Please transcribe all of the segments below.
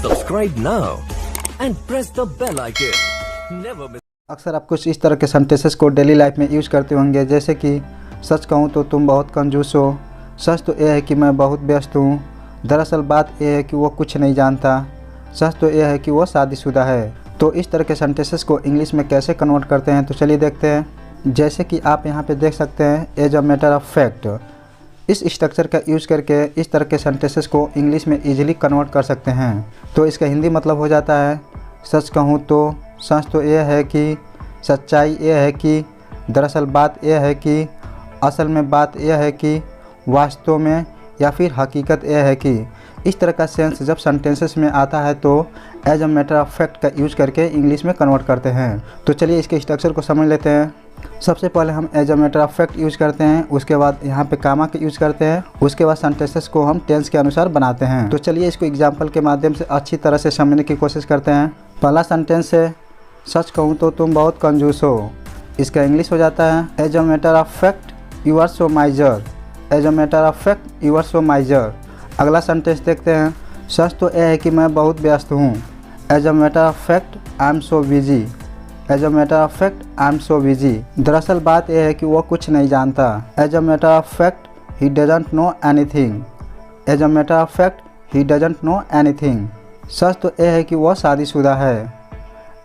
Subscribe now and press the bell icon. Never miss. अक्सर आप कुछ इस तरह के सेंटेंसेस को डेली लाइफ में यूज़ करते होंगे, जैसे कि सच कहूँ तो तुम बहुत कंजूस हो, सच तो यह है कि मैं बहुत व्यस्त हूँ, दरअसल बात यह है कि वो कुछ नहीं जानता, सच तो यह है कि वो शादीशुदा है। तो इस तरह के सेंटेंसेस को इंग्लिश में कैसे कन्वर्ट करते हैं, तो चलिए देखते हैं। जैसे कि आप यहाँ पे देख सकते हैं, as a matter of fact, इस स्ट्रक्चर का यूज़ करके इस तरह के सेंटेंसेस को इंग्लिश में ईजिली कन्वर्ट कर सकते हैं। तो इसका हिंदी मतलब हो जाता है, सच कहूँ तो सच तो यह है कि, सच्चाई यह है कि, दरअसल बात यह है कि, असल में बात यह है कि, वास्तव में, या फिर हकीकत यह है कि। इस तरह का सेंस जब सेंटेंसेस में आता है तो as a matter of fact का यूज़ करके इंग्लिश में कन्वर्ट करते हैं। तो चलिए इसके स्ट्रक्चर को समझ लेते हैं। सबसे पहले हम as a matter of fact use करते हैं, उसके बाद यहाँ पे कामा के यूज़ करते हैं, उसके बाद सेंटेंसेस को हम टेंस के अनुसार बनाते हैं। तो चलिए इसको एग्जाम्पल के माध्यम से अच्छी तरह से समझने की कोशिश करते हैं। पहला सेंटेंस है, सच कहूँ तो तुम बहुत कंजूस हो। इसका इंग्लिश हो जाता है, as a matter of fact you are so miser. As a matter of fact you are so miser. अगला सेंटेंस देखते हैं, सच तो यह है कि मैं बहुत व्यस्त हूँ। As a matter of fact I am so busy. As a matter of fact I am so busy. दरअसल बात यह है कि वो कुछ नहीं जानता। As a matter of fact he doesn't know anything. As a matter of fact he doesn't know anything. सच तो यह है कि वो शादीशुदा है।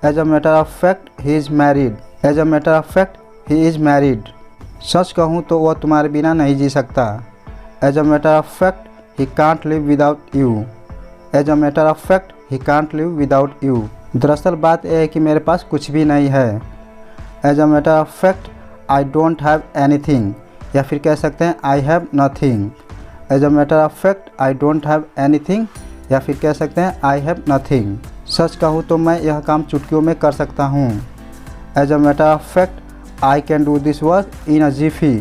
As a matter of fact he is married. As a matter of fact he is married. सच कहूँ तो वह तुम्हारे बिना नहीं जी सकता। As a matter of fact he can't live without you. As a matter of fact he can't live without you. दरअसल बात यह है कि मेरे पास कुछ भी नहीं है। As a matter of fact I don't have anything, या फिर कह सकते हैं I have nothing. As a matter of fact I don't have anything, या फिर कह सकते हैं आई हैव नथिंग। सच कहूँ तो मैं यह काम चुटकियों में कर सकता हूँ। As a matter of fact I can do this work in a jiffy.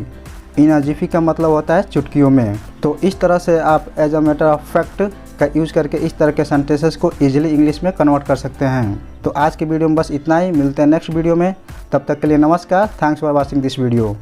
In a jiffy का मतलब होता है चुटकियों में। तो इस तरह से आप as a matter of fact का यूज़ करके इस तरह के सेंटेंसेस को ईजिली इंग्लिश में कन्वर्ट कर सकते हैं। तो आज के वीडियो में बस इतना ही, मिलते हैं नेक्स्ट वीडियो में। तब तक के लिए नमस्कार। Thanks for watching this video.